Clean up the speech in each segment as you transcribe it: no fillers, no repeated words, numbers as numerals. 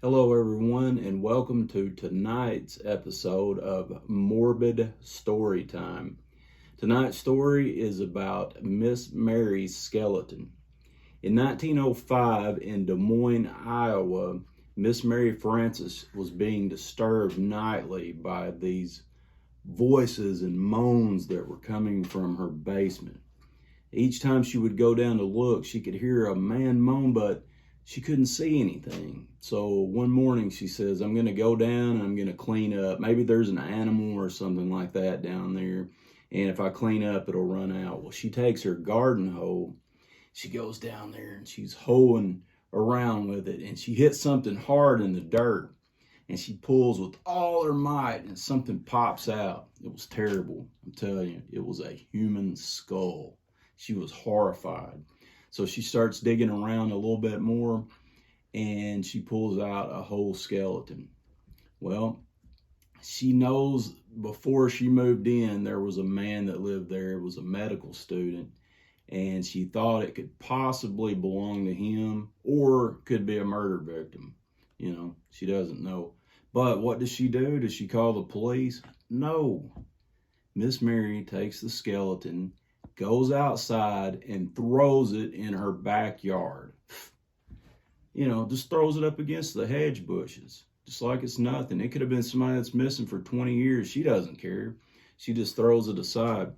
Hello, everyone, and welcome to tonight's episode of Morbid Storytime. Tonight's story is about Miss Mary's skeleton. In 1905, in Des Moines, Iowa, Miss Mary Frances was being disturbed nightly by these voices and moans that were coming from her basement. Each time she would go down to look, she could hear a man moan, but she couldn't see anything. So one morning she says, I'm going to go down and I'm going to clean up. Maybe there's an animal or something like that down there. And if I clean up, it'll run out. Well, she takes her garden hoe. She goes down there and she's hoeing around with it. And she hits something hard in the dirt. And she pulls with all her might and something pops out. It was terrible. I'm telling you, it was a human skull. She was horrified. So she starts digging around a little bit more and she pulls out a whole skeleton. Well, she knows before she moved in, there was a man that lived there. It was a medical student, and she thought it could possibly belong to him or could be a murder victim. You know, she doesn't know. But what does she do? Does she call the police? No. Miss Mary takes the skeleton, goes outside and throws it in her backyard. You know, just throws it up against the hedge bushes, just like it's nothing. It could have been somebody that's missing for 20 years. She doesn't care. She just throws it aside.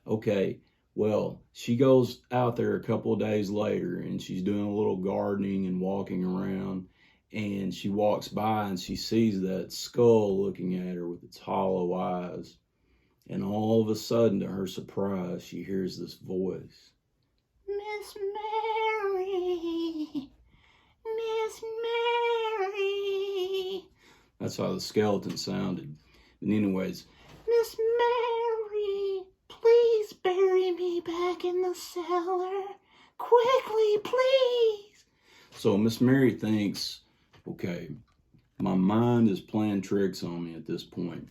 Okay, well, she goes out there a couple of days later and she's doing a little gardening and walking around, and she walks by and she sees that skull looking at her with its hollow eyes. And all of a sudden, to her surprise, she hears this voice. Miss Mary, Miss Mary. That's how the skeleton sounded. And anyways, Miss Mary, please bury me back in the cellar. Quickly, please. So Miss Mary thinks, okay, my mind is playing tricks on me at this point.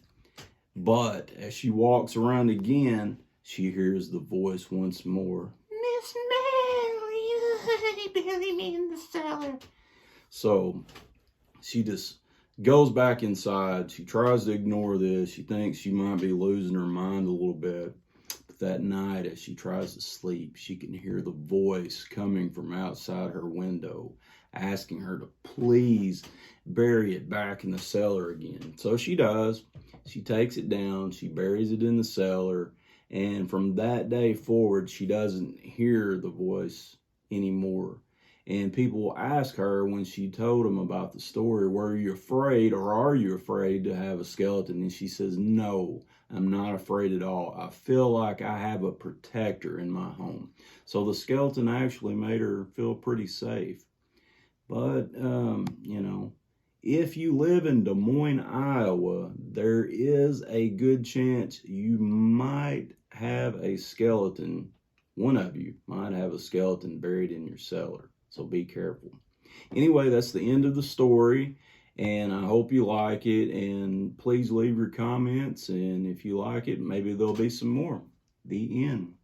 But as she walks around again, she hears the voice once more. Miss Mary, bury me in the cellar. So she just goes back inside. She tries to ignore this. She thinks she might be losing her mind a little bit. But that night, as she tries to sleep, she can hear the voice coming from outside her window, asking her to please bury it back in the cellar again. So she does. She takes it down, she buries it in the cellar, and from that day forward, she doesn't hear the voice anymore. And people will ask her when she told them about the story, were you afraid or are you afraid to have a skeleton? And she says, no, I'm not afraid at all. I feel like I have a protector in my home. So the skeleton actually made her feel pretty safe. But, you know, if you live in Des Moines, Iowa, there is a good chance you might have a skeleton. One of you might have a skeleton buried in your cellar. So be careful. Anyway, that's the end of the story, and I hope you like it. And please leave your comments. And if you like it, maybe there'll be some more. The end.